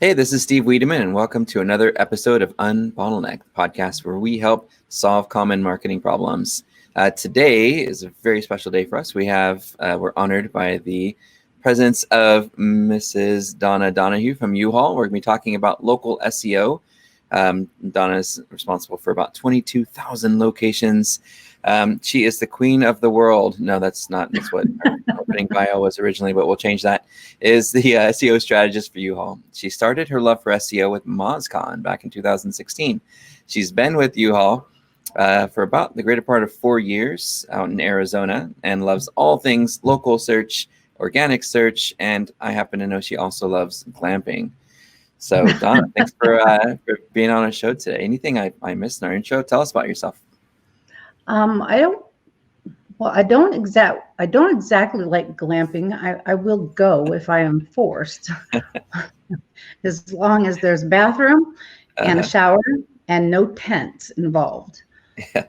Hey, this is Steve Wiideman, and welcome to another episode of Unbottleneck, the podcast where we help solve common marketing problems. Today is a very special day for us. We're honored by the presence of Mrs. Donna Donahue from U-Haul. We're going to be talking about local SEO. Donna's responsible for about 22,000 locations. She is the queen of the world. No, that's what her opening bio was originally, but we'll change that. Is the SEO strategist for U-Haul. She started her love for SEO with MozCon back in 2016. She's been with U-Haul for about the greater part of 4 years out in Arizona and loves all things local search, organic search, and I happen to know she also loves glamping. So Donna, thanks for being on our show today. Anything I missed in our intro? Tell us about yourself. I don't exactly like glamping. I will go if I am forced, as long as there's a bathroom and a shower and no tents involved. Yeah.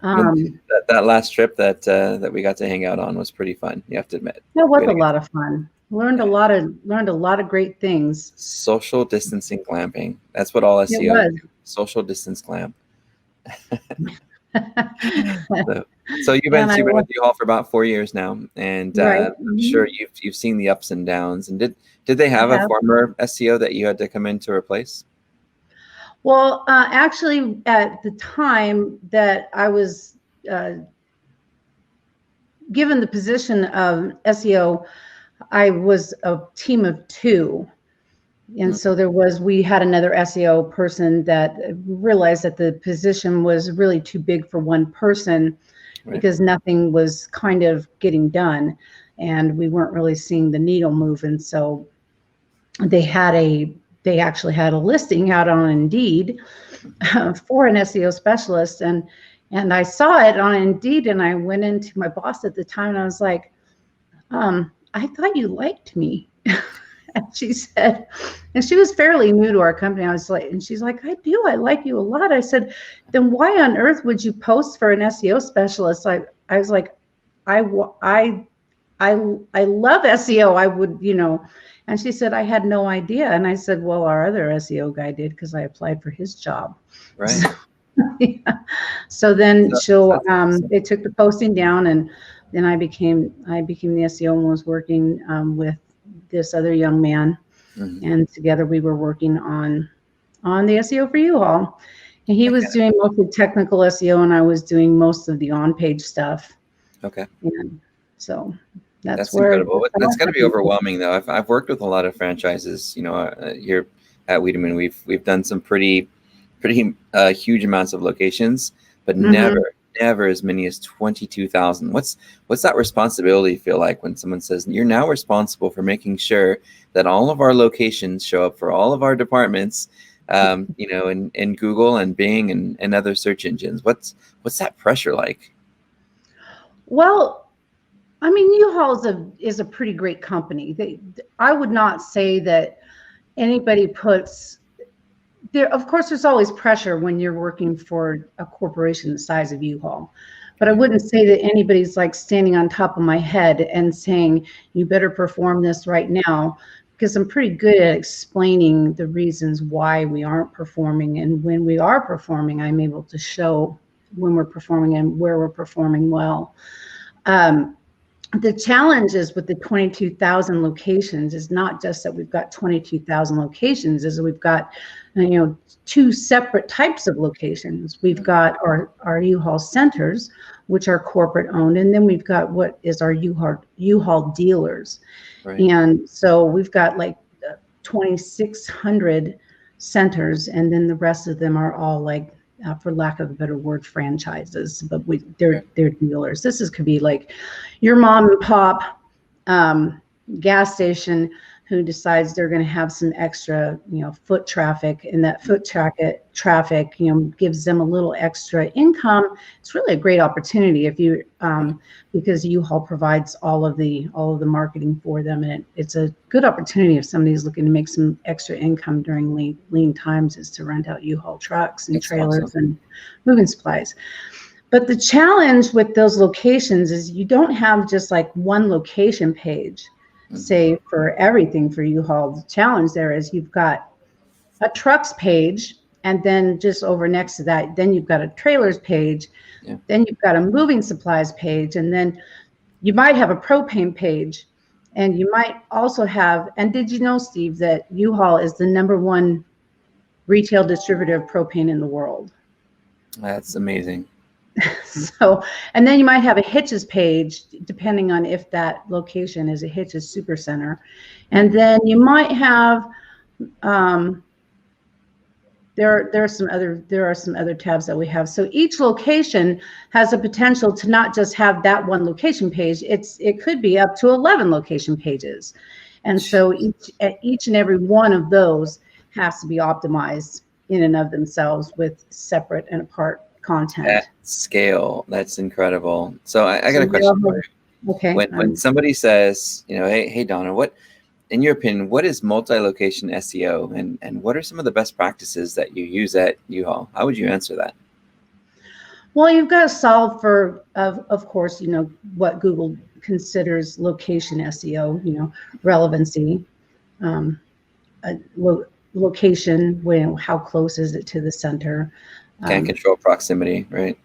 That last trip that we got to hang out on was pretty fun. You have to admit. That was a lot of fun. Learned a lot of great things. Social distancing glamping. That's what all SEO is. Social distance glamp. So you've been with U-Haul for about 4 years now, and right. I'm sure you've seen the ups and downs. And did they have a former SEO that you had to come in to replace? Well, actually, at the time that I was given the position of SEO, I was a team of 2. And so we had another SEO person that realized that the position was really too big for one person, right, because nothing was kind of getting done and we weren't really seeing the needle move. And so they actually had a listing out on Indeed for an SEO specialist. And I saw it on Indeed, and I went into my boss at the time and I was like, I thought you liked me. And she said, and she was fairly new to our company. I was like, and she's like, I do. I like you a lot. I said, then why on earth would you post for an SEO specialist? I was like, I love SEO. I would, and she said, I had no idea. And I said, well, our other SEO guy did, because I applied for his job. Right. Yeah. So then they took the posting down, and then I became the SEO and was working with this other young man, and together we were working on the SEO for U-Haul. And he was doing mostly technical SEO, and I was doing most of the on-page stuff. Okay. And so that's incredible. That's got to be overwhelming, though. I've worked with a lot of franchises, here at Wiideman. We've done some pretty huge amounts of locations, but never as many as 22,000. What's that responsibility feel like when someone says you're now responsible for making sure that all of our locations show up for all of our departments, in Google and Bing and other search engines? What's that pressure like? Well, I mean, U-Haul is a pretty great company. I would not say that anybody puts there. Of course, there's always pressure when you're working for a corporation the size of U-Haul, but I wouldn't say that anybody's like standing on top of my head and saying, you better perform this right now, because I'm pretty good at explaining the reasons why we aren't performing. And when we are performing, I'm able to show when we're performing and where we're performing well. The challenge is with the 22,000 locations is not just that we've got 22,000 locations, is we've got 2 separate types of locations. We've got our U-Haul centers, which are corporate owned, and then we've got what is our U-Haul dealers. Right. And so we've got like 2,600 centers, and then the rest of them are all like, for lack of a better word, franchises, but they're dealers. Could be like your mom and pop gas station who decides they're going to have some extra, foot traffic, and that foot traffic, gives them a little extra income. It's really a great opportunity if you, because U-Haul provides all of the marketing for them, and it's a good opportunity if somebody's looking to make some extra income during lean times, is to rent out U-Haul trucks and trailers and moving supplies. But the challenge with those locations is you don't have just like one location page, say, for everything for U-Haul. The challenge there is you've got a trucks page, and then just over next to that, then you've got a trailers page, then you've got a moving supplies page, and then you might have a propane page, and you might also have, and did you know, Steve, that U-Haul is the #1 retail distributor of propane in the world? That's amazing. So, and then you might have a hitches page, depending on if that location is a hitches super center. And then you might have, there are some other tabs that we have. So each location has a potential to not just have that one location page. It could be up to 11 location pages. And so each and every one of those has to be optimized in and of themselves with separate and apart content. At scale, that's incredible. So I got a question for you. Okay. When somebody says, hey Donna, what, in your opinion, what is multi-location SEO, and what are some of the best practices that you use at U-Haul? How would you answer that? Well, you've got to solve for, of course, what Google considers location SEO, relevancy, location, how close is it to the center? Can't control proximity, right?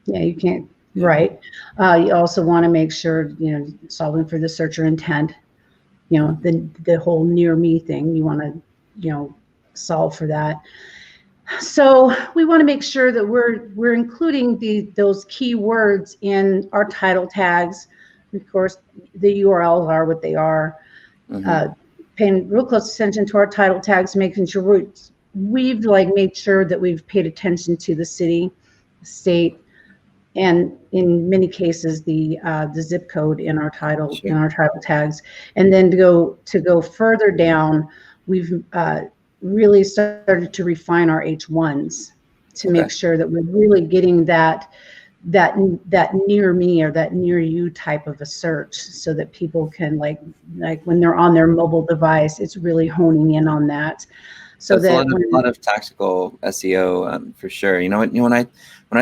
Yeah, you can't, right. You also want to make sure, solving for the searcher intent, the whole near me thing, you want to, solve for that. So we want to make sure that we're including those keywords in our title tags. Of course, the URLs are what they are. Paying real close attention to our title tags, making sure we've made sure that we've paid attention to the city, state, and in many cases the zip code in our title tags. And then to go further down, we've really started to refine our H1s to make sure that we're really getting that near me or that near you type of a search, so that people can like when they're on their mobile device, it's really honing in on that. So that's a lot of tactical SEO, for sure. When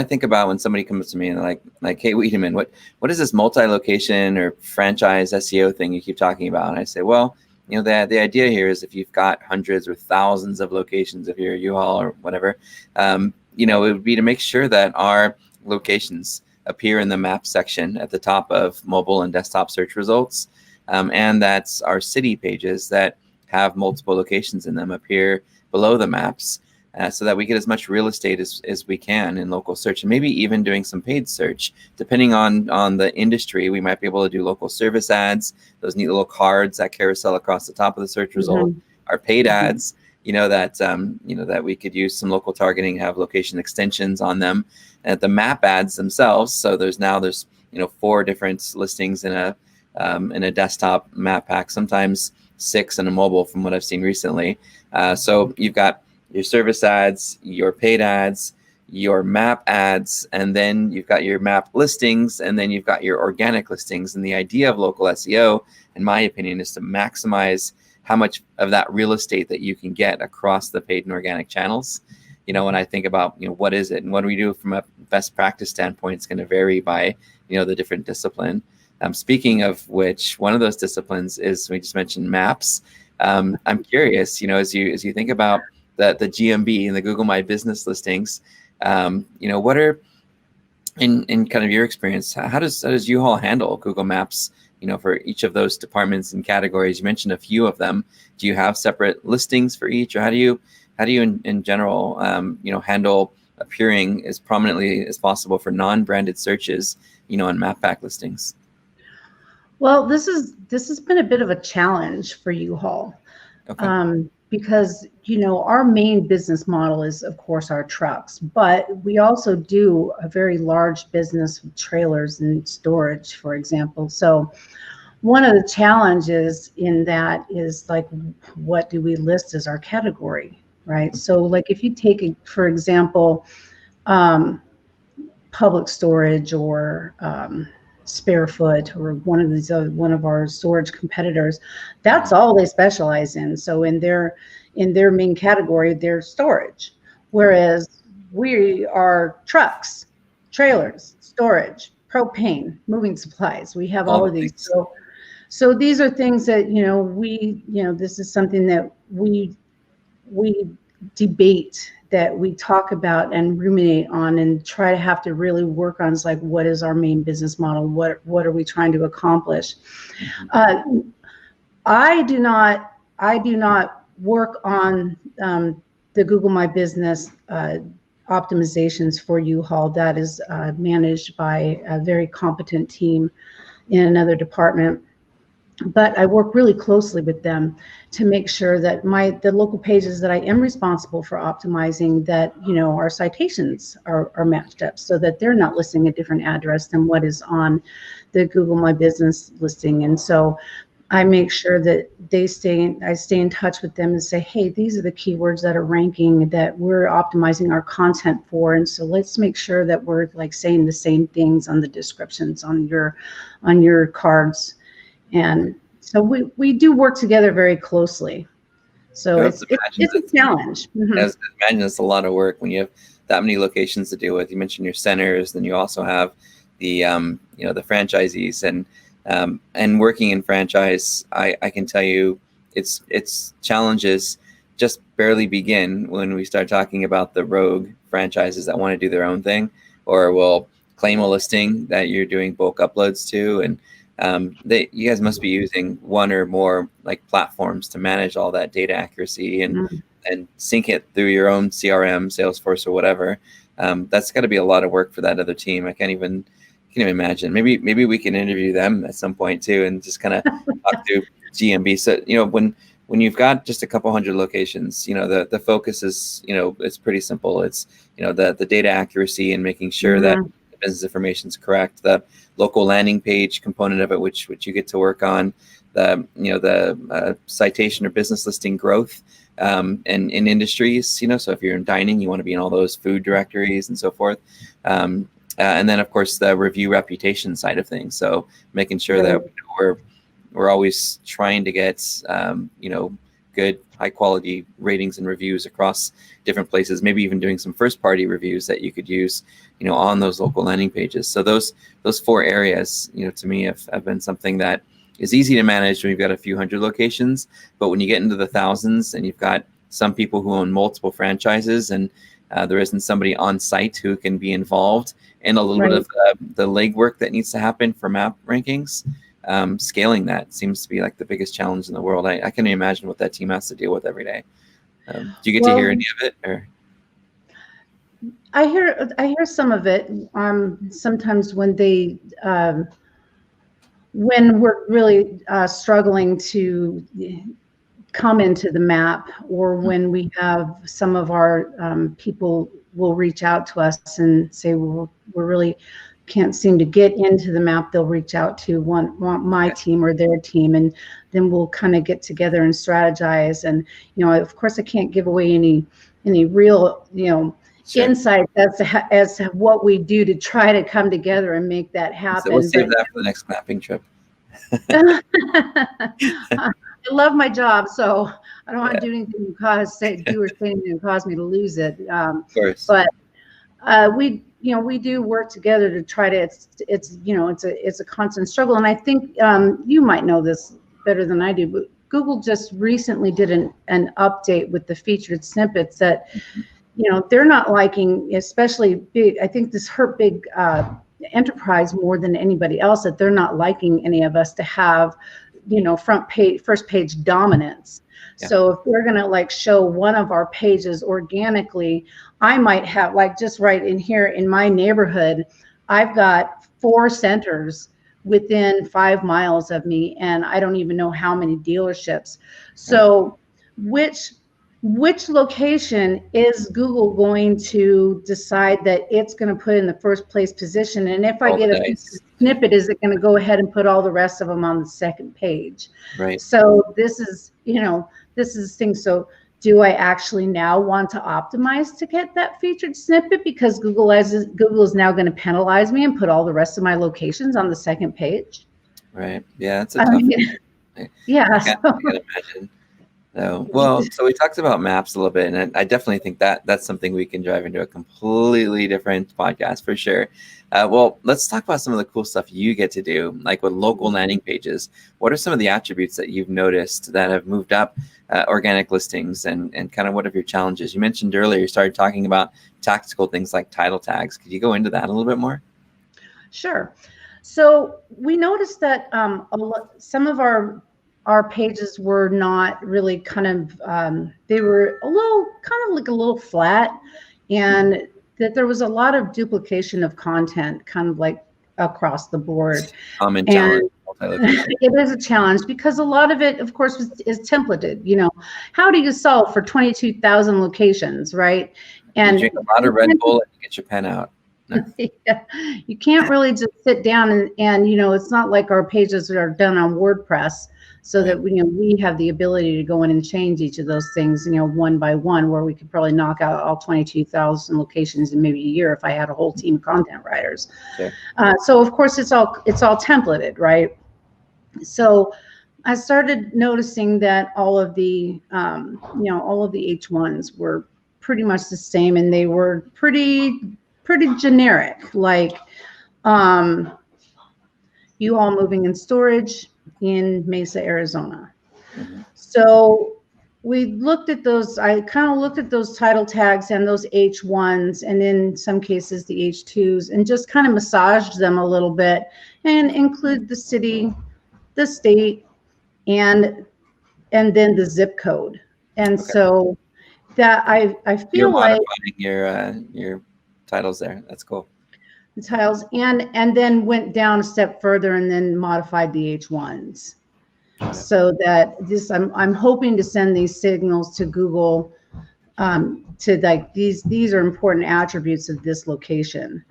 I think about when somebody comes to me and they're like, hey, Wiideman, what is this multi-location or franchise SEO thing you keep talking about? And I say, well, the idea here is if you've got hundreds or thousands of locations, if you're a U-Haul or whatever, it would be to make sure that our locations appear in the map section at the top of mobile and desktop search results, and that's our city pages that have multiple locations in them appear below the maps, so that we get as much real estate as we can in local search, and maybe even doing some paid search. Depending on the industry, we might be able to do local service ads, those neat little cards that carousel across the top of the search result, our paid ads, that we could use some local targeting, have location extensions on them, and the map ads themselves. So there's 4 different listings in a desktop map pack, sometimes 6 in a mobile from what I've seen recently. So you've got your service ads, your paid ads, your map ads, and then you've got your map listings, and then you've got your organic listings. And the idea of local SEO, in my opinion, is to maximize how much of that real estate that you can get across the paid and organic channels. When I think about, what is it and what do we do from a best practice standpoint, it's going to vary by, the different discipline. Speaking of which, one of those disciplines is, we just mentioned maps. I'm curious, as you think about the GMB and the Google My Business listings, what are, in kind of your experience, how does U-Haul handle Google Maps, for each of those departments and categories? You mentioned a few of them. Do you have separate listings for each, or how do you in general, handle appearing as prominently as possible for non-branded searches, on map pack listings? Well, this has been a bit of a challenge for U-Haul, because our main business model is, of course, our trucks, but we also do a very large business with trailers and storage, for example. So one of the challenges in that is what do we list as our category, right? So if you take, for example, public storage or Sparefoot or one of our storage competitors, that's all they specialize in. So in their main category, they're storage, whereas we are trucks, trailers, storage, propane, moving supplies. We have all of these. So these are things that this is something that we debate that we talk about and ruminate on and try to have to really work on is like, what is our main business model? What are we trying to accomplish? I do not work on the Google My Business optimizations for U-Haul. That is managed by a very competent team in another department. But I work really closely with them to make sure that the local pages that I am responsible for optimizing, that our citations are matched up, so that they're not listing a different address than what is on the Google My Business listing. And so I make sure that I stay in touch with them and say, hey, these are the keywords that are ranking that we're optimizing our content for, and so let's make sure that we're like saying the same things on the descriptions on your cards. And so we do work together very closely. So it's a challenge. I imagine it's a lot of work when you have that many locations to deal with. You mentioned your centers, then you also have the the franchisees, and working in franchise, I can tell you its challenges just barely begin when we start talking about the rogue franchises that want to do their own thing, or will claim a listing that you're doing bulk uploads to, and you guys must be using one or more like platforms to manage all that data accuracy and sync it through your own CRM, Salesforce, or whatever. That's got to be a lot of work for that other team. I can't even imagine. Maybe we can interview them at some point too, and just kind of talk to GMB. So when you've got just a couple hundred locations, the focus is it's pretty simple. It's the data accuracy and making sure that the business information is correct. The local landing page component of it, which you get to work on, the citation or business listing growth, and in industries, so if you're in dining, you want to be in all those food directories and so forth. And then of course the review reputation side of things. So making sure that we're always trying to get good high quality ratings and reviews across different places, maybe even doing some first party reviews that you could use on those local landing pages. So those four areas to me have been something that is easy to manage when you've got a few hundred locations, but when you get into the thousands and you've got some people who own multiple franchises and there isn't somebody on site who can be involved in a little bit of the legwork that needs to happen for map rankings, scaling that seems to be like the biggest challenge in the world. I can imagine what that team has to deal with every day. Do you get to hear any of it? Or I hear some of it. Sometimes when we're really struggling to come into the map, or when we have some of our people will reach out to us and say, well, we're really can't seem to get into the map. They'll reach out to want my team or their team, and then we'll kind of get together and strategize. And of course I can't give away any real insights as to what we do to try to come together and make that happen. So we'll save that for the next mapping trip. I love my job, so I don't want to do anything to say anything to cause me to lose it. Of course. But we do work together to try to. It's a constant struggle, and I think you might know this better than I do. But Google just recently did an update with the featured snippets that they're not liking, especially big. I think this hurt big enterprise more than anybody else, that they're not liking any of us to have first page dominance. So if we're going to show one of our pages organically, I might have just right in here in my neighborhood, I've got 4 centers within 5 miles of me, and I don't even know how many dealerships. So which location is Google going to decide that it's going to put in the first place position? And if I get a snippet, is it going to go ahead and put all the rest of them on the second page? Right. So this is thing. So do I actually now want to optimize to get that featured snippet because Google is now going to penalize me and put all the rest of my locations on the second page? Right. Yeah, that's a tough one. Yeah. I can't imagine. No. Well, so we talked about maps a little bit, and I definitely think that that's something we can drive into a completely different podcast for sure. Well, let's talk about some of the cool stuff you get to do, like with local landing pages. What are some of the attributes that you've noticed that have moved up organic listings, and kind of what are your challenges? You mentioned earlier you started talking about tactical things like title tags. Could you go into that a little bit more? Sure. So we noticed that some of our pages were not really kind of, they were a little kind of like a little flat, and that there was a lot of duplication of content kind of like across the board. Common challenge. It is a challenge because a lot of it, of course, is templated. You know, how do you solve for 22,000 locations, right? And you drink a lot of Red Bull and you get your pen out. No. Yeah, you can't really just sit down and, you know, it's not like our pages are done on WordPress, so that we have the ability to go in and change each of those things, you know, one by one, where we could probably knock out all 22,000 locations in maybe a year if I had a whole team of content writers. Sure. So of course it's all templated, right? So I started noticing that all of the all of the H1s were pretty much the same, and they were pretty generic, like U-Haul moving and storage in Mesa, Arizona. Mm-hmm. So we looked at those, I kind of looked at those title tags and those H1s, and in some cases the H2s, and just kind of massaged them a little bit and include the city, the state, and then the zip code. And so that I feel you're like your titles there. That's cool. the titles, and then went down a step further and then modified the H1s. So that this, I'm hoping to send these signals to Google, to like these are important attributes of this location.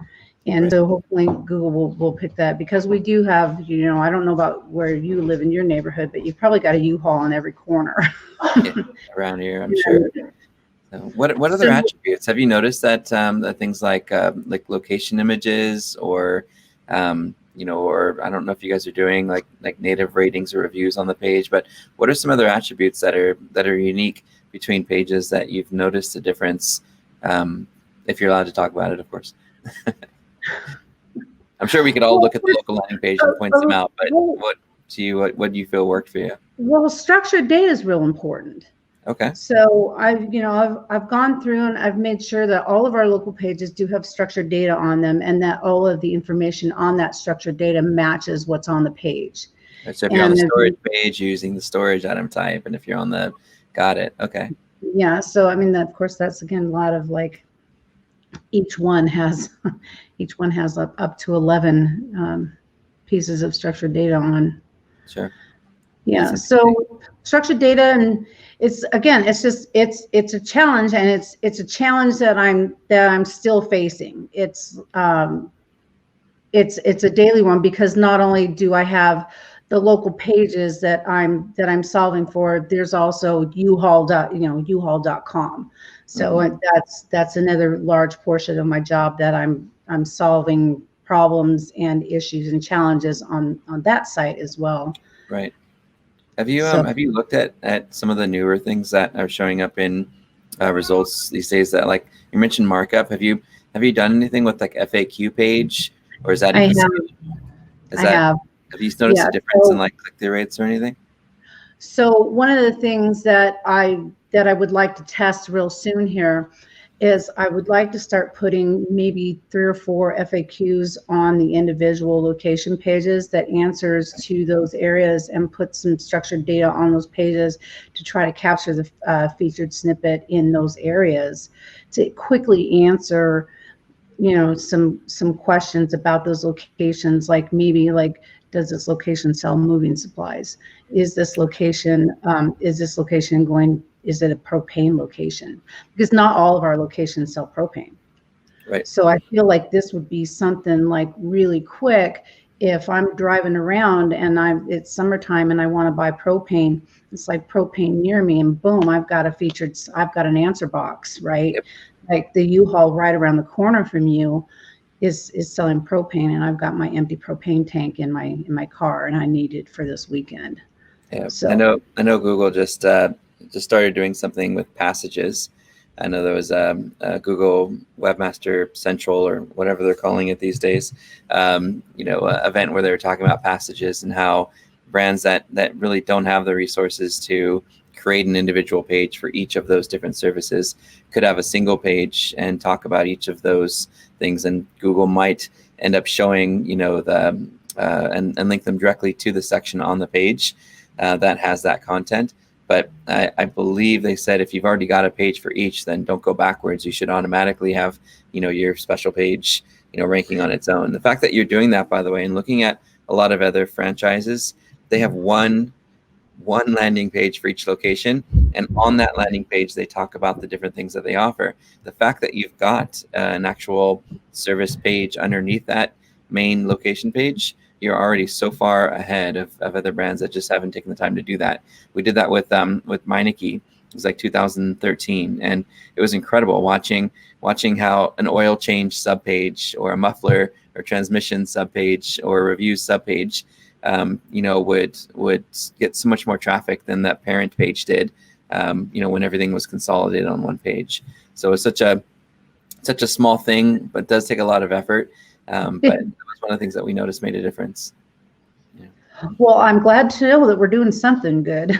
And so hopefully Google will pick that, because we do have, you know, I don't know about where you live in your neighborhood, but you've probably got a U-Haul on every corner. Around here, I'm sure. So what other attributes have you noticed that that things like location images, or or I don't know if you guys are doing like native ratings or reviews on the page, but what are some other attributes that are unique between pages that you've noticed a difference? If you're allowed to talk about it, of course. I'm sure we could all look at the local landing page and point them out, but what do you feel worked for you? Well, structured data is real important. Okay. So I've gone through and I've made sure that all of our local pages do have structured data on them, and that all of the information on that structured data matches what's on the page. So if you're on the storage page, using the storage item type, and if you're on the, got it. Okay. Yeah. So I mean, of course, that's again a lot of like, each one has up to 11 pieces of structured data on. Sure. Yeah. So structured data, and it's a challenge, and it's a challenge that I'm still facing. It's a daily one, because not only do I have the local pages that I'm solving for, there's also U-Haul.com. So that's another large portion of my job, that I'm solving problems and issues and challenges on that site as well. Right. Have you looked at some of the newer things that are showing up in results these days? That, like you mentioned, markup. Have you done anything with like FAQ page, or is that? I have. Have you noticed a difference in like click-through rates or anything? So one of the things that I would like to test real soon here is I would like to start putting maybe 3 or 4 FAQs on the individual location pages that answers to those areas, and put some structured data on those pages to try to capture the featured snippet in those areas to quickly answer, some questions about those locations, like maybe like, does this location sell moving supplies? Is this location is it a propane location? Because not all of our locations sell propane. Right. So I feel like this would be something like really quick. If I'm driving around and it's summertime and I want to buy propane, it's like propane near me, and boom, I've got an answer box, right? Yep. Like the U-Haul right around the corner from you is selling propane, and I've got my empty propane tank in my car, and I need it for this weekend. Yeah, so I know Google just just started doing something with passages. I know there was a Google Webmaster Central, or whatever they're calling it these days, event where they were talking about passages and how brands that really don't have the resources to create an individual page for each of those different services could have a single page and talk about each of those things. And Google might end up showing, and link them directly to the section on the page that has that content. But I believe they said if you've already got a page for each, then don't go backwards. You should automatically have, your special page, ranking on its own. The fact that you're doing that, by the way, and looking at a lot of other franchises, they have one landing page for each location, and on that landing page they talk about the different things that they offer. The fact that you've got an actual service page underneath that main location page, you're already so far ahead of other brands that just haven't taken the time to do that. We did that with Meineke. It was like 2013, and it was incredible watching how an oil change subpage or a muffler or transmission subpage or a reviews subpage would get so much more traffic than that parent page did, when everything was consolidated on one page. So it's such a small thing, but does take a lot of effort. But that was one of the things that we noticed made a difference. Yeah. Well, I'm glad to know that we're doing something good.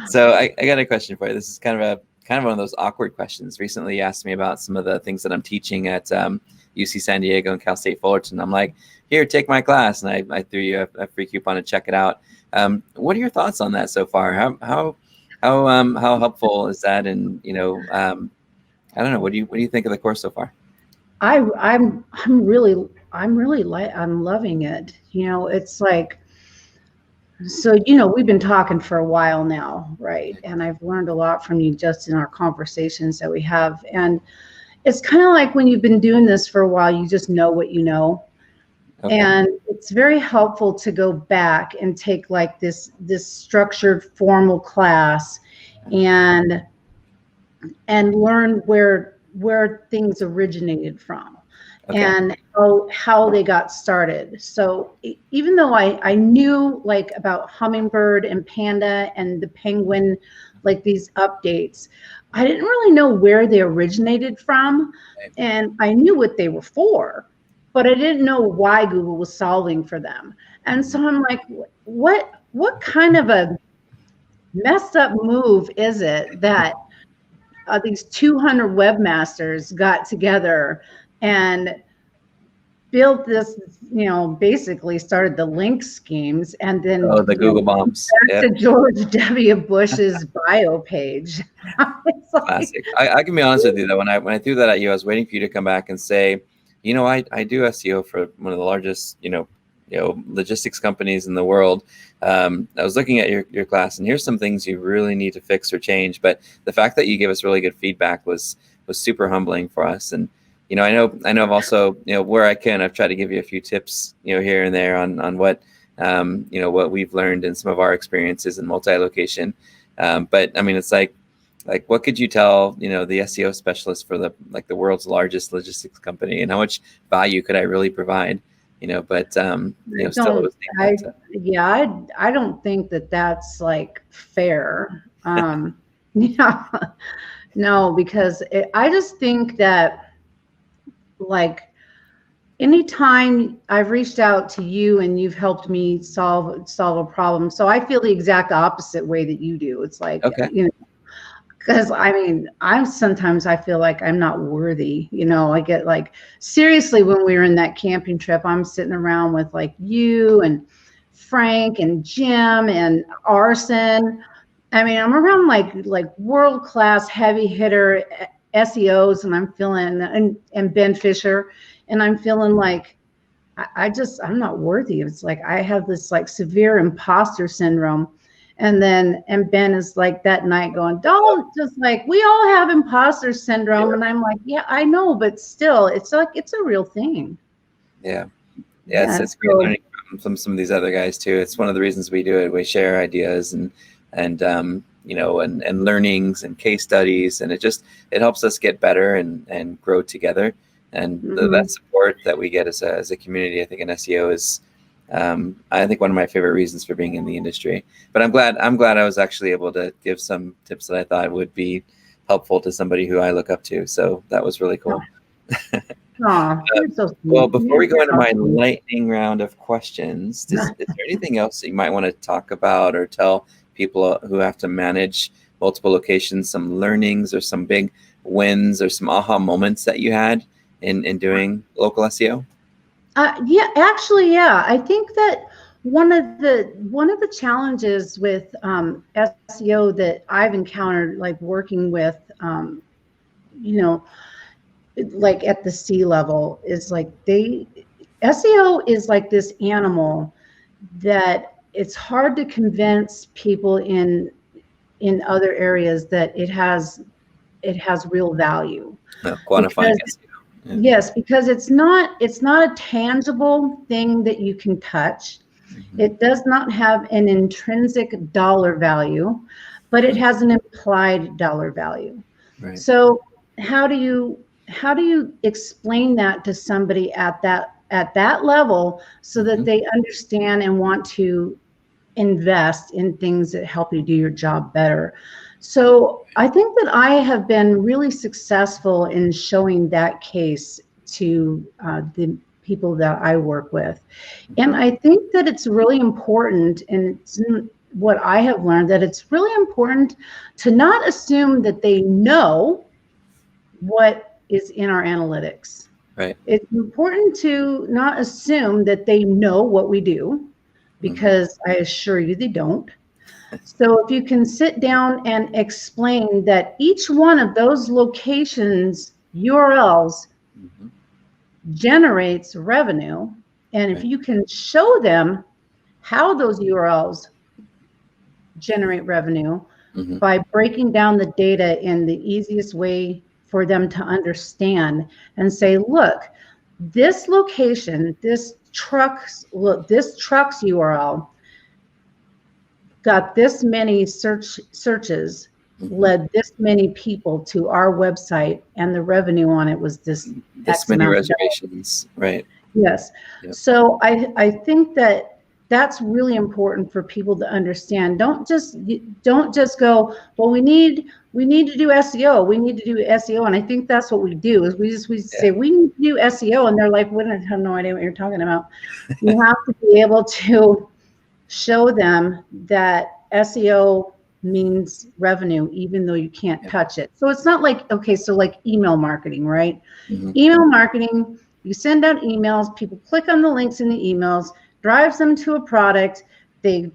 So I got a question for you. This is kind of one of those awkward questions. Recently, you asked me about some of the things that I'm teaching at UC San Diego and Cal State Fullerton. I'm like, here, take my class, and I threw you a free coupon to check it out. What are your thoughts on that so far? How helpful is that? And I don't know. What do you think of the course so far? I'm loving it. It's like, so, we've been talking for a while now, right? And I've learned a lot from you just in our conversations that we have. And it's kind of like when you've been doing this for a while, you just know what you know. Okay. And it's very helpful to go back and take like this structured formal class and learn where things originated from. Okay. And how they got started. So even though I knew like about Hummingbird and Panda and the Penguin, like these updates, I didn't really know where they originated from. And I knew what they were for, but I didn't know why Google was solving for them. And so I'm like, what kind of a messed up move is it that these 200 webmasters got together and built this, basically started the link schemes, and then the Google bombs. Back to George W. Bush's bio page. Classic. I can be honest with you though. When I threw that at you, I was waiting for you to come back and say, I do SEO for one of the largest, logistics companies in the world. I was looking at your class, and here's some things you really need to fix or change. But the fact that you gave us really good feedback was super humbling for us. And I know I've also, where I can, I've tried to give you a few tips, here and there on what, what we've learned in some of our experiences in multi-location. But I mean, it's like what could you tell, the SEO specialist for the world's largest logistics company, and how much value could I really provide? But still, I don't think that's like fair. Yeah, no, because I just think that like anytime I've reached out to you and you've helped me solve a problem, so I feel the exact opposite way that you do. It's like, okay. Because I mean, sometimes I feel like I'm not worthy. I get like, seriously, when we were in that camping trip, I'm sitting around with like you and Frank and Jim and Arson. I mean, I'm around like world-class heavy hitter SEOs, and I'm feeling, and Ben Fisher, and I'm feeling like I'm not worthy. It's like I have this like severe imposter syndrome. And Ben is like that night going, don't, just like, we all have imposter syndrome. Yeah. And I'm like, yeah, I know, but still, it's like, it's a real thing. Yeah. It's great learning from some of these other guys too. It's one of the reasons we do it. We share ideas and learnings and case studies, and it helps us get better and grow together. And that support that we get as a community, I think in SEO is I think one of my favorite reasons for being in the industry. But I'm glad I was actually able to give some tips that I thought would be helpful to somebody who I look up to. So that was really cool. Aw, you're so sweet. Well, before we go into my You're lightning round of questions, is there anything else that you might want to talk about or tell people who have to manage multiple locations, some learnings or some big wins or some aha moments that you had in doing local SEO? yeah. I think that one of the challenges with SEO that I've encountered, like working with, you know, like at the C level, is like SEO is like this animal that it's hard to convince people in other areas that it has real value. Quantifying Because, SEO. Yeah. yes, because it's not a tangible thing that you can touch. Mm-hmm. It does not have an intrinsic dollar value, but it has an implied dollar value. Right. So how do you explain that to somebody at that level so that they understand and want to invest in things that help you do your job better? So I think that I have been really successful in showing that case to the people that I work with. And I think that it's really important, and it's what I have learned, that it's really important to not assume that they know what is in our analytics. Right. It's important to not assume that they know what we do, because I assure you they don't. So if you can sit down and explain that each one of those locations URLs generates revenue, and if you can show them how those URLs generate revenue by breaking down the data in the easiest way for them to understand, and say, look, this location, this truck's URL got this many searches, led this many people to our website, and the revenue on it was this many reservations, right? Yes. Yep. So I think that that's really important for people to understand. Don't just go, well, we need to do SEO. We need to do SEO. And I think that's what we do, is we say we need to do SEO, and they're like, I have no idea what you're talking about. You have to be able to show them that SEO means revenue, even though you can't touch it. So it's not like, okay, so like email marketing, right? Email marketing, you send out emails, people click on the links in the emails, drives them to a product, they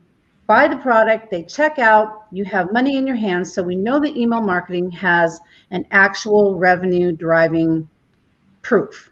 buy the product, they check out, you have money in your hands. So we know that email marketing has an actual revenue driving proof.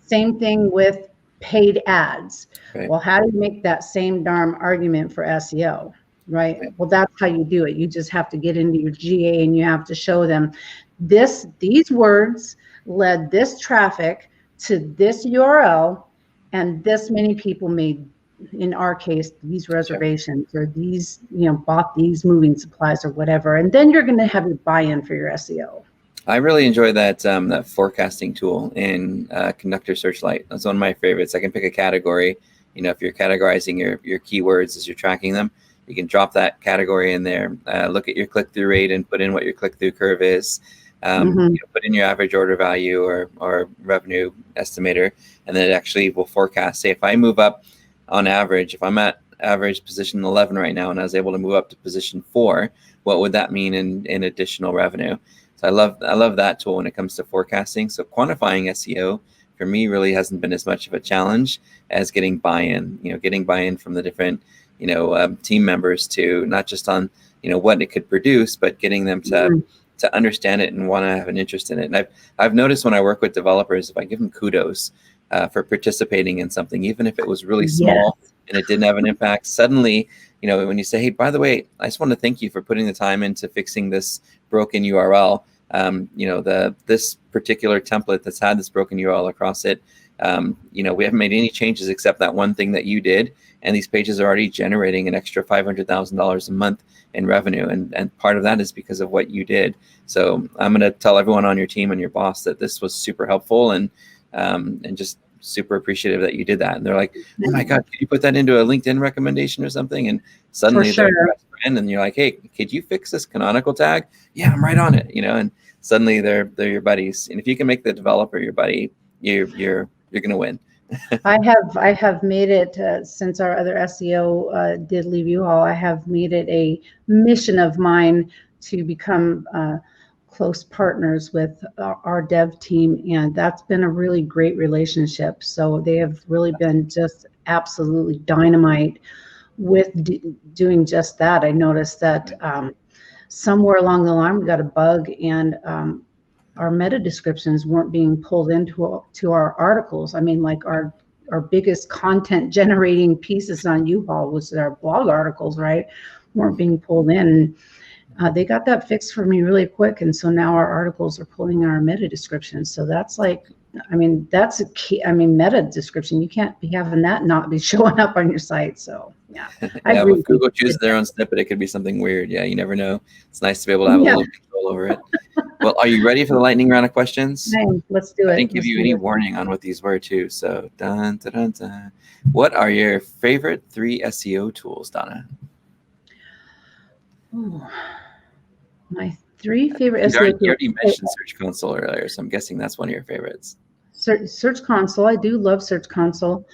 Same thing with paid ads. Right. Well, how do you make that same darn argument for SEO, right? Well, that's how you do it. You just have to get into your GA and you have to show them these words led this traffic to this URL, and this many people made, in our case, these reservations, or these, bought these moving supplies or whatever. And then you're going to have your buy-in for your SEO. I really enjoy that that forecasting tool in Conductor Searchlight. That's one of my favorites. I can pick a category. If you're categorizing your keywords as you're tracking them, you can drop that category in there, look at your click-through rate and put in what your click-through curve is, put in your average order value or revenue estimator, and then it actually will forecast. Say if I move up on average, if I'm at average position 11 right now and I was able to move up to position 4, what would that mean in additional revenue? So I love that tool when it comes to forecasting. So quantifying SEO for me really hasn't been as much of a challenge as getting buy-in. Getting buy-in from the different team members to not just on what it could produce, but getting them to understand it and want to have an interest in it. And I've noticed when I work with developers, if I give them kudos for participating in something, even if it was really small and it didn't have an impact, suddenly when you say, hey, by the way, I just want to thank you for putting the time into fixing this broken URL. This particular template that's had this broken URL across it, we haven't made any changes except that one thing that you did. And these pages are already generating an extra $500,000 a month in revenue. And part of that is because of what you did. So I'm going to tell everyone on your team and your boss that this was super helpful, and just super appreciative that you did that. And they're like, oh my God, could you put that into a LinkedIn recommendation or something? And suddenly they're your best friend, and you're like, hey, could you fix this canonical tag? Yeah, I'm right on it, and suddenly they're your buddies. And if you can make the developer your buddy, you're gonna win. I have made it since our other SEO did leave U-Haul. I have made it a mission of mine to become close partners with our dev team, and that's been a really great relationship. So they have really been just absolutely dynamite with doing just that. I noticed that somewhere along the line we got a bug, and our meta descriptions weren't being pulled into our articles. I mean, like our biggest content generating pieces on U-Haul, which are our blog articles, right, weren't being pulled in. They got that fixed for me really quick, and so now our articles are pulling in our meta descriptions. So that's like, I mean, that's a key. I mean, meta description, you can't be having that not be showing up on your site. So yeah, yeah. If Google chooses their own snippet, it could be something weird. Yeah, you never know. It's nice to be able to have a little control over it. Well, are you ready for the lightning round of questions? Let's do it. I didn't give you any warning on what these were too. So dun, dun, dun, dun. What are your favorite 3 SEO tools, Donna? Ooh. My 3 favorite SEO tools. You already mentioned Search Console earlier, so I'm guessing that's one of your favorites. Search Console. I do love Search Console.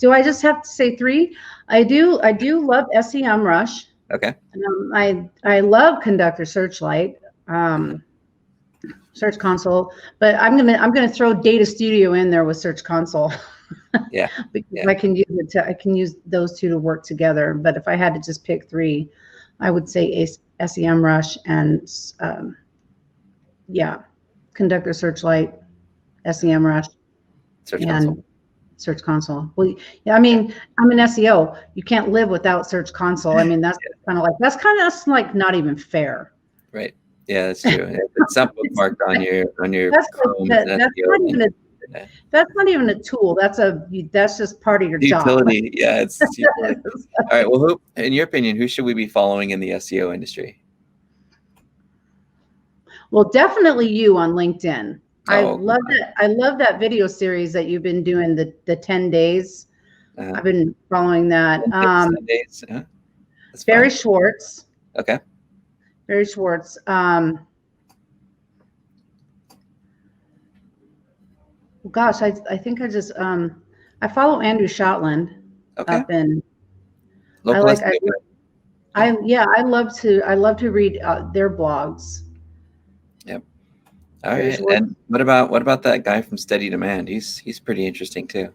Do I just have to say 3? I do love SEMrush. Okay. I love Conductor Searchlight, Search Console, but I'm gonna throw Data Studio in there with Search Console. Yeah. Because I can use it I can use those 2 to work together. But if I had to just pick 3, I would say SEMrush and Conductor Searchlight, SEMrush, and Search Console. Well, yeah, I mean, I'm an SEO. You can't live without Search Console. I mean, that's kind of like not even fair. Right. Yeah, that's true. It's some bookmarked on your Chrome. That's not even a tool. That's just part of your utility. Job. Yeah, it's utility. All right. Well, who, in your opinion, who should we be following in the SEO industry? Well, definitely you on LinkedIn. Oh, I love that video series that you've been doing, the 10 days. I've been following that. 10 days. Barry Schwartz. Okay. Barry Schwartz. Gosh, I think I just I follow Andrew Shotland. Okay. Up in Local I love to read their blogs. Yep. All right. And what about that guy from Steady Demand? He's pretty interesting too.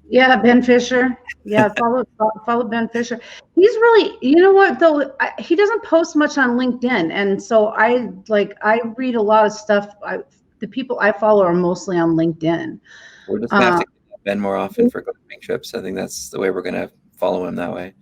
Yeah, Ben Fisher. Yeah, follow Ben Fisher. He's really, you know what though, he doesn't post much on LinkedIn, and so I read a lot of stuff. The people I follow are mostly on LinkedIn. We're just gonna have to get Ben more often for clipping trips. I think that's the way we're gonna follow him that way.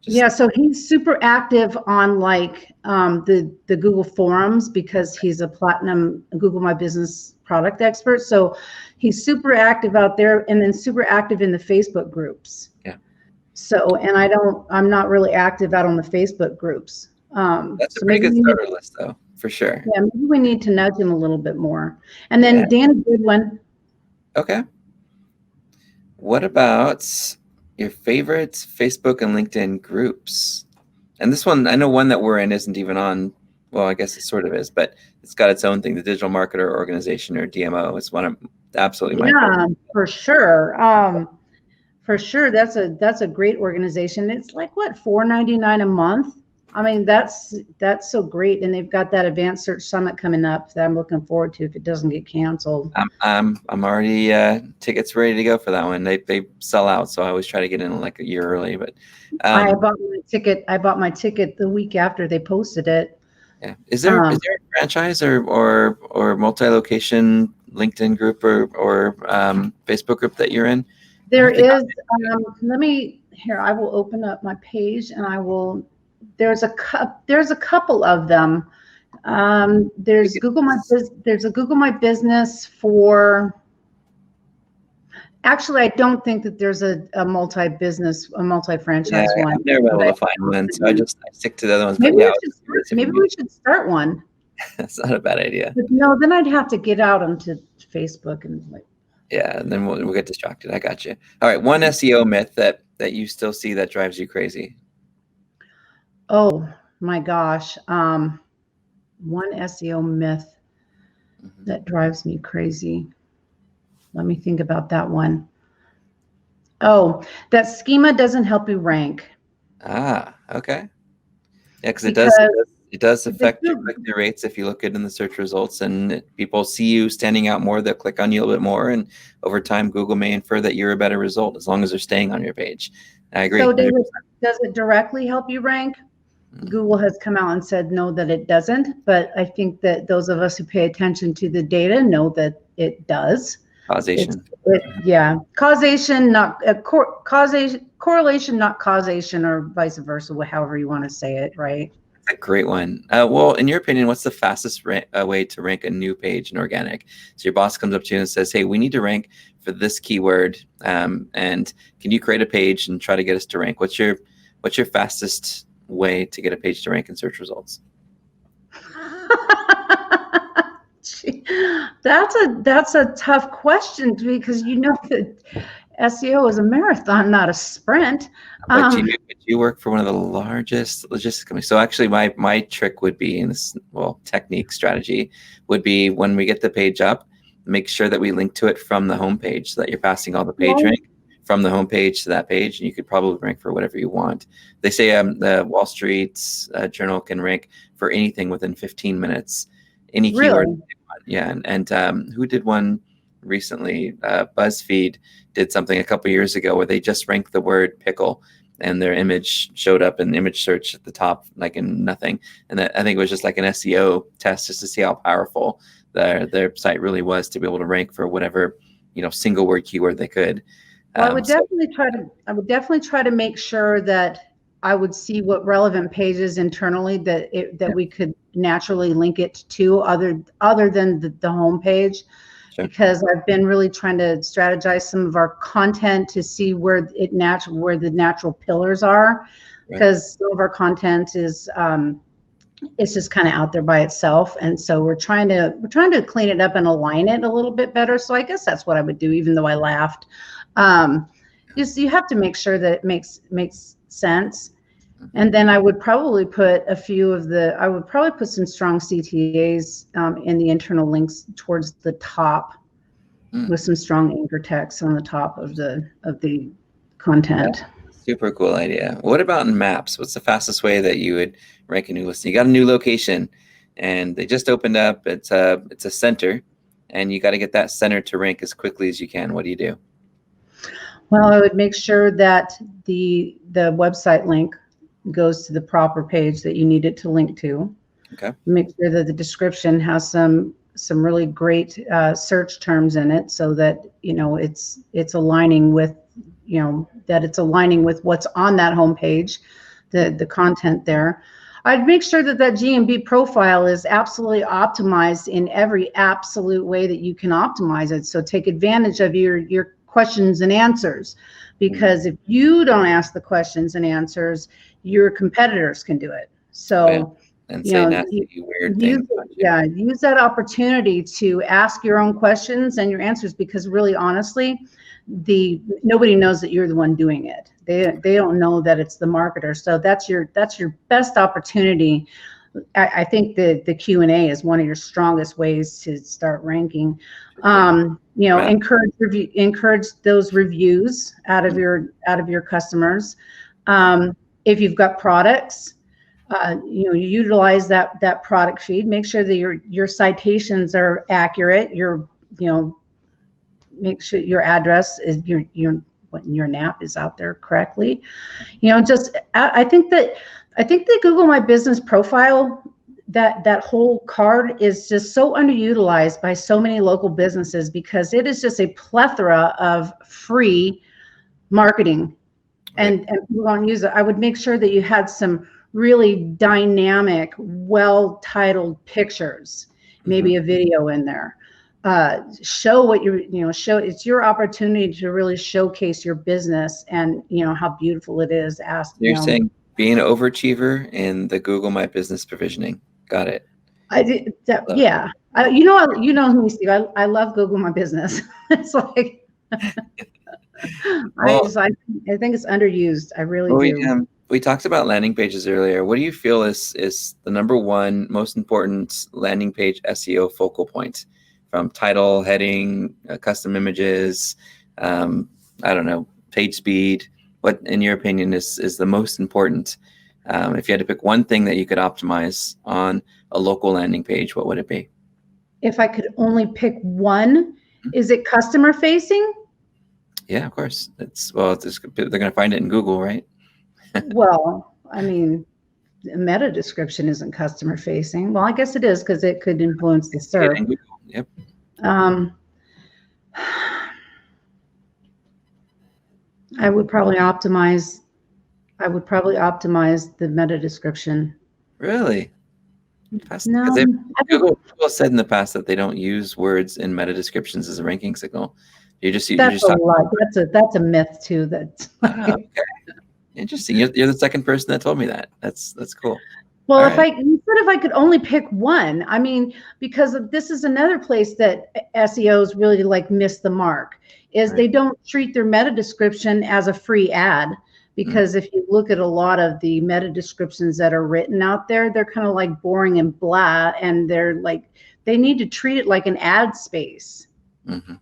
Yeah, so he's super active on the Google forums because he's a platinum Google My Business product expert. So he's super active out there, and then super active in the Facebook groups. Yeah. So, and I'm not really active out on the Facebook groups. That's a pretty good starter list though, for sure. Yeah, maybe we need to nudge him a little bit more. And then Dan Goodwin. Okay. What about your favorite Facebook and LinkedIn groups? And this one, I know one that we're in isn't even on, well, I guess it sort of is, but it's got its own thing, the Digital Marketer Organization, or DMO. It's one of absolutely my favorite. For sure. For sure, that's a great organization. It's like what, $4.99 a month? I mean, that's so great, and they've got that Advanced Search Summit coming up that I'm looking forward to if it doesn't get canceled. I'm already tickets ready to go for that one. They sell out, so I always try to get in like a year early. But I bought my ticket the week after they posted it. Yeah, is there a franchise or multi-location LinkedIn group or Facebook group that you're in? There is. I will open up my page and I will. There's a couple of them. There's Google My There's a Google My Business for. Actually, I don't think that there's a multi-franchise one. I've never been able to find one, so I stick to the other ones. Maybe we should start one. That's not a bad idea. But no, then I'd have to get out onto Facebook and Yeah, and then we'll get distracted. I got you. All right, one SEO myth that you still see that drives you crazy. Oh my gosh. One SEO myth that drives me crazy. Let me think about that one. Oh, that schema doesn't help you rank. Ah, okay. Yeah, because Because it does the affect your click-through rates if you look good in the search results, and people see you standing out more, they'll click on you a little bit more, and over time, Google may infer that you're a better result as long as they're staying on your page. I agree. So 100%. David, does it directly help you rank? Google has come out and said no, that it doesn't, but I think that those of us who pay attention to the data know that it does. Causation. Yeah, causation, not causation, correlation, not causation, or vice versa, however you want to say it, right? A great one. Well, in your opinion, what's the fastest way to rank a new page in organic? So your boss comes up to you and says, hey, we need to rank for this keyword, and can you create a page and try to get us to rank? What's your fastest way to get a page to rank in search results? That's a tough question, because you know that SEO is a marathon, not a sprint. But you work for one of the largest logistics companies. So actually, my trick would be, in this, well, technique strategy would be, when we get the page up, make sure that we link to it from the homepage, so that you're passing all the page rank from the homepage to that page, and you could probably rank for whatever you want. They say the Wall Street Journal can rank for anything within 15 minutes, any keyword. Really? Yeah, and who did one recently? BuzzFeed did something a couple years ago where they just ranked the word pickle, and their image showed up in image search at the top, like in nothing. And that, I think it was just like an SEO test, just to see how powerful their site really was to be able to rank for whatever, single word keyword they could. Well, I would definitely try to make sure that I would see what relevant pages internally that we could naturally link it to, other than the home page. Sure. Because I've been really trying to strategize some of our content to see where the natural pillars are, because some of our content is it's just kind of out there by itself, and so we're trying to clean it up and align it a little bit better. So I guess that's what I would do, even though I laughed. Just, you have to make sure that it makes sense. And then I would probably put some strong CTAs in the internal links towards the top, with some strong anchor text on the top of the content. Super cool idea. What about in maps? What's the fastest way that you would rank a new listing? You got a new location and they just opened up. It's a center, and you got to get that center to rank as quickly as you can. What do you do? Well, I would make sure that the website link goes to the proper page that you need it to link to. Okay. Make sure that the description has some really great search terms in it, so that it's aligning with what's on that homepage, the content there. I'd make sure that GMB profile is absolutely optimized in every absolute way that you can optimize it. So take advantage of your questions and answers, because if you don't ask the questions and answers, your competitors can do it. So and say nasty, weird things. Use that opportunity to ask your own questions and your answers, because really, honestly, nobody knows that you're the one doing it. They don't know that it's the marketer. So that's your best opportunity. I think the Q&A is one of your strongest ways to start ranking. Encourage those reviews out of your customers. If you've got products, you utilize that product feed. Make sure that your citations are accurate. Make sure your address is your NAP is out there correctly. I think that Google My Business profile, that whole card, is just so underutilized by so many local businesses, because it is just a plethora of free marketing, and we won't use it. I would make sure that you had some really dynamic, well-titled pictures, maybe a video in there. Show what show. It's your opportunity to really showcase your business and how beautiful it is. You're saying be an overachiever in the Google My Business provisioning. Got it. I did that, So, yeah. You know me, Steve. I love Google My Business. It's like well, I think it's underused. I really well, do. we talked about landing pages earlier. What do you feel is the number one most important landing page SEO focal point, from title, heading, custom images, I don't know, page speed? What, in your opinion, is the most important? If you had to pick one thing that you could optimize on a local landing page, what would it be? If I could only pick one, is it customer facing? Yeah, of course. They're going to find it in Google, right? Well, I mean, the meta description isn't customer facing. Well, I guess it is because it could influence the Yeah, SERP. in Google. Yep. Um, I would probably optimize. I would probably optimize the meta description. Really? No, Because I think Google said in the past that they don't use words in meta descriptions as a ranking signal. You're that's just a talking. lot. That's a myth too. That's Oh, okay. Interesting. You're the second person that told me that. That's cool. well, All if right. I could only pick one, I mean, because this is another place that SEOs really like miss the mark, is Right. they don't treat their meta description as a free ad. Mm. Because if you look at a lot of the meta descriptions that are written out there, they're kind of like boring and blah, and they're like, they need to treat it like an ad space, Mm-hmm.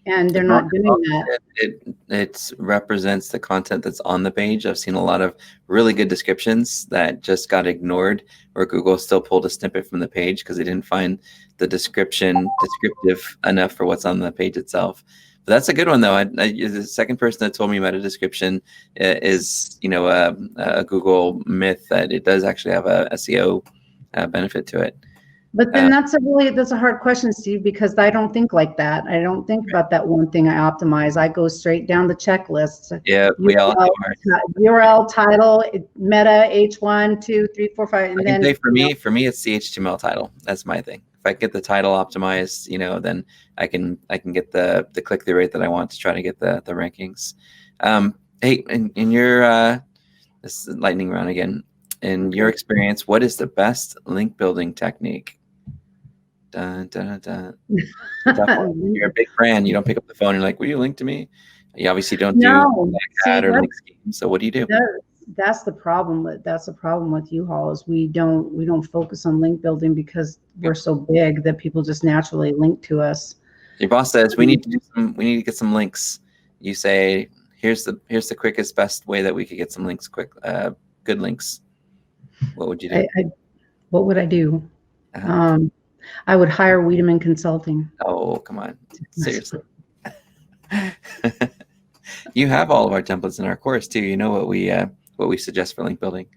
and they're As long not doing that. as it represents the content that's on the page. I've seen a lot of really good descriptions that just got ignored, where Google still pulled a snippet from the page because they didn't find the description descriptive enough for what's on the page itself. But that's a good one, though. The second person that told me meta description is, a Google myth that it does actually have a SEO benefit to it. But then that's a hard question, Steve, because I don't think like that. I don't think about that one thing I optimize. I go straight down the checklist. Yeah, we all have ours. URL, title, meta, H1, 2, 3, 4, 5, and I can then say for me, it's the HTML title. That's my thing. If I get the title optimized, then I can get the click-through rate that I want to try to get the rankings. Hey, in your this is lightning round again. In your experience, what is the best link building technique? Dun, dun, dun. You're a big brand. You don't pick up the phone and you're like, will you link to me? You obviously don't do ad or link schemes. So what do you do? That's the problem with U-Haul is we don't focus on link building because we're so big that people just naturally link to us. Your boss says we need to get some links. You say, here's the quickest, best way that we could get some links quick, good links. What would you do? What would I do? I would hire Wiideman Consulting. Oh, come on. Seriously. You have all of our templates in our course too. You know what we suggest for link building.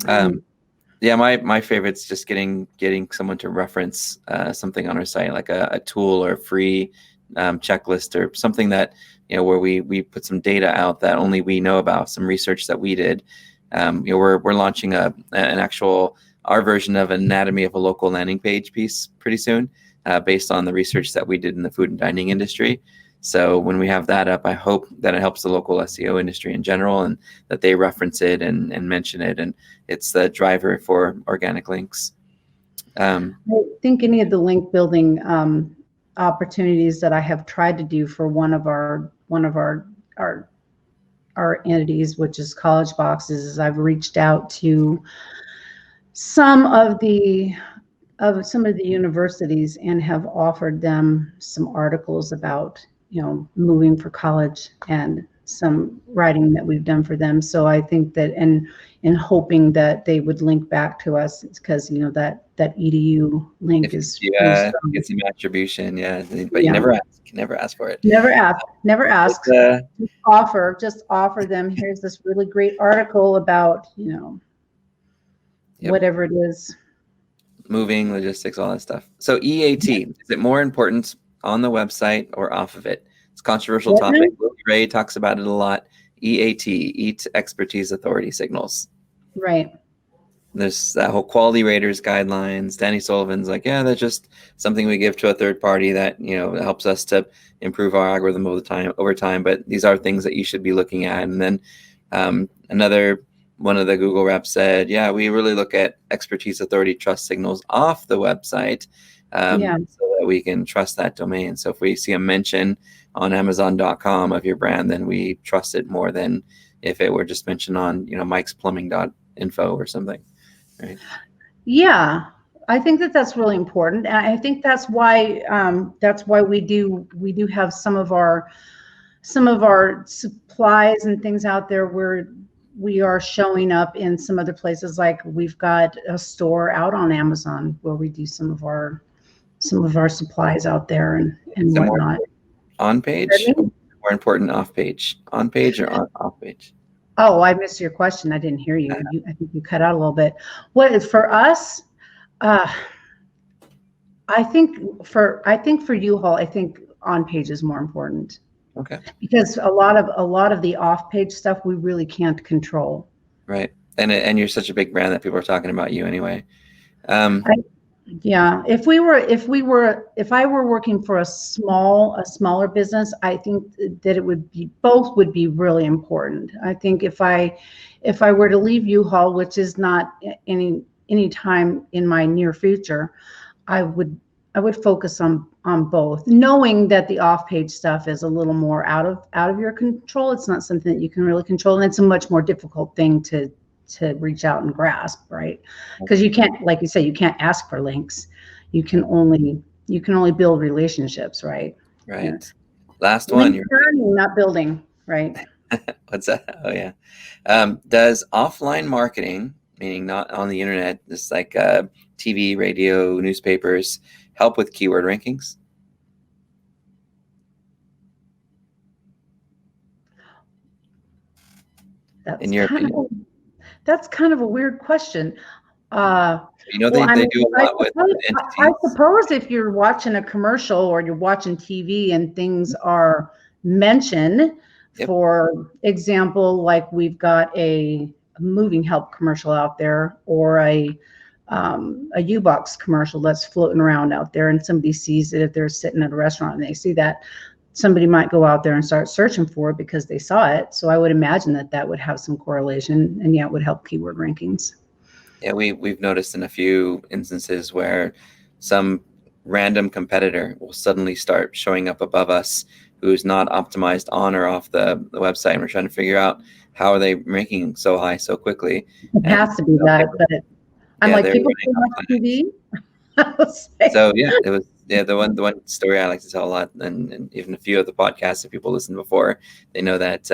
Yeah, my favorite's just getting someone to reference something on our site, like a tool or a free checklist or something that, where we put some data out that only we know about, some research that we did. We're launching our version of anatomy of a local landing page piece pretty soon, based on the research that we did in the food and dining industry. So when we have that up, I hope that it helps the local SEO industry in general, and that they reference it and mention it, and it's the driver for organic links. I think any of the link building opportunities that I have tried to do for one of our entities, which is College Boxes, is I've reached out to some of the universities and have offered them some articles about moving for college and some writing that we've done for them. So I think that and hoping that they would link back to us, because that edu link is get some attribution, but you never ask for it. Never ask. Just offer them, here's this really great article about whatever it is, moving, logistics, all that stuff. So EAT, is it more important on the website or off of it? It's a controversial topic. Willie Ray talks about it a lot. EAT, EAT, expertise, authority signals. Right. There's that whole quality raters guidelines. Danny Sullivan's like, that's just something we give to a third party that helps us to improve our algorithm over time. But these are things that you should be looking at. And then another one of the Google reps said, yeah, we really look at expertise, authority, trust signals off the website, so that we can trust that domain. So if we see a mention on Amazon.com of your brand, then we trust it more than if it were just mentioned on, mikesplumbing.info or something, right? Yeah, I think that that's really important, and I think that's why we do have some of our supplies and things out there where we are showing up in some other places. Like we've got a store out on Amazon where we do some of our supplies out there and whatnot. On page, more important off page? On page or off page? Oh, I missed your question. I didn't hear you. I think you cut out a little bit. What for us? I think for U-Haul, I think on page is more important. Okay. Because a lot of the off page stuff we really can't control. Right. And you're such a big brand that people are talking about you anyway. Yeah. If I were working for a smaller business, I think that both would be really important. I think if I were to leave U-Haul, which is not any time in my near future, I would focus on both, knowing that the off-page stuff is a little more out of your control. It's not something that you can really control, and it's a much more difficult thing to reach out and grasp, right? Because you can't, like you say, you can't ask for links. You can only build relationships, right? Right. Yeah. Last one. You're learning, not building, right? What's that? Oh yeah. Does offline marketing, meaning not on the internet, just like TV, radio, newspapers, help with keyword rankings? That's kind of a weird question. They do a lot with entities. I suppose if you're watching a commercial or you're watching TV and things are mentioned, for example, like we've got a moving help commercial out there, or a U-Box commercial that's floating around out there, and somebody sees it. If they're sitting at a restaurant and they see that, somebody might go out there and start searching for it because they saw it. So I would imagine that would have some correlation, and it would help keyword rankings. Yeah, we've noticed in a few instances where some random competitor will suddenly start showing up above us who's not optimized on or off the website, and we're trying to figure out how are they ranking so high so quickly. It has to be that, but I'm like, people still watch TV. So it was the one story I like to tell a lot, and even a few of the podcasts that people listened before, they know that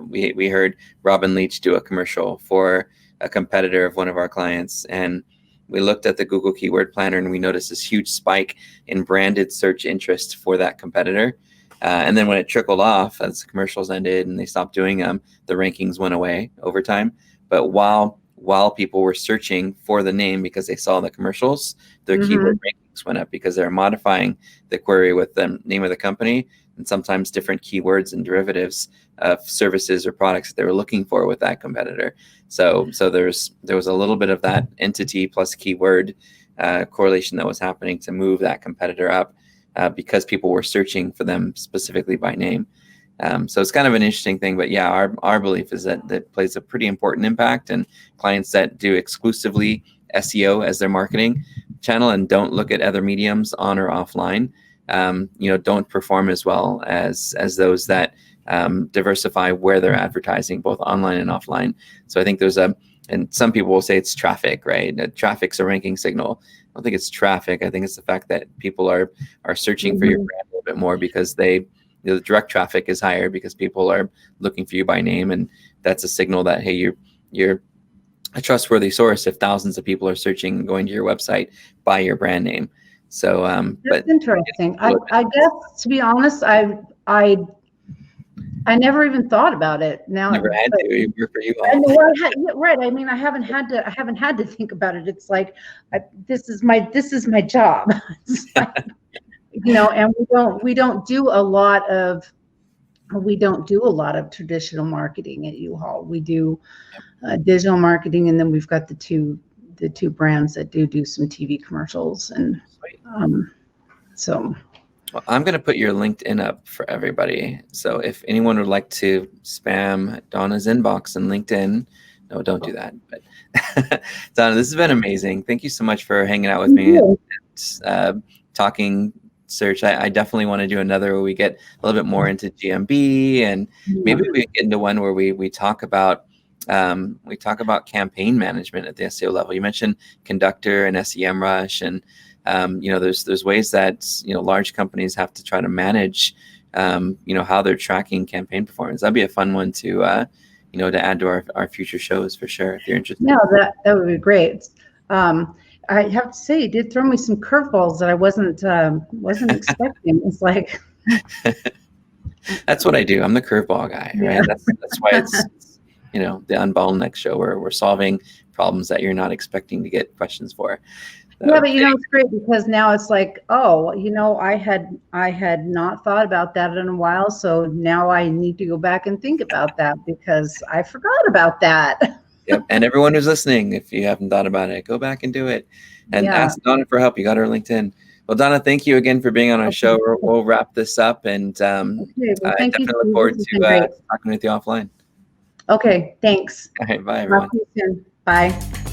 we heard Robin Leach do a commercial for a competitor of one of our clients, and we looked at the Google Keyword Planner and we noticed this huge spike in branded search interest for that competitor. And then when it trickled off as the commercials ended and they stopped doing them, the rankings went away over time. But while people were searching for the name because they saw the commercials, their keyword rankings went up because they're modifying the query with the name of the company and sometimes different keywords and derivatives of services or products that they were looking for with that competitor. So there was a little bit of that entity plus keyword correlation that was happening to move that competitor up because people were searching for them specifically by name. So it's kind of an interesting thing, but yeah, our belief is that plays a pretty important impact, and clients that do exclusively SEO as their marketing channel and don't look at other mediums on or offline, don't perform as well as those that diversify where they're advertising both online and offline. So I think and some people will say it's traffic, right? Traffic's a ranking signal. I don't think it's traffic. I think it's the fact that people are searching for your brand a little bit more because the direct traffic is higher because people are looking for you by name, and that's a signal that, hey, you're a trustworthy source if thousands of people are searching and going to your website by your brand name. So that's interesting. I guess, to be honest, I never even thought about it. Now never had to. You work for U-Haul. Right. I mean, I haven't had to think about it. It's like this is my job. Like, and we don't do a lot of traditional marketing at U-Haul. We do digital marketing, and then we've got the two brands that do some TV commercials, and so. Well, I'm going to put your LinkedIn up for everybody. So if anyone would like to spam Donna's inbox in LinkedIn, No, don't do that. But Donna, this has been amazing. Thank you so much for hanging out with me and talking search. I definitely want to do another where we get a little bit more into GMB, and maybe we get into one where we talk about campaign management at the SEO level. You mentioned Conductor and SEMrush, and there's ways that large companies have to try to manage how they're tracking campaign performance. That'd be a fun one to add to our future shows for sure, if you're interested. No, that would be great. I have to say, it did throw me some curveballs that I wasn't expecting. It's like that's what I do. I'm the curveball guy, right? That's why it's the Unbottleneck show, where we're solving problems that you're not expecting to get questions for. So, yeah, but it's great because now it's like, oh, I had not thought about that in a while, so now I need to go back and think about that because I forgot about that. Yep, and everyone who's listening, if you haven't thought about it, go back and do it, and ask Donna for help. You got her LinkedIn. Well, Donna, thank you again for being on our show. We'll wrap this up, and I definitely look forward to talking with you offline. Okay, thanks. All right, bye, everyone. Talk to you soon. Bye.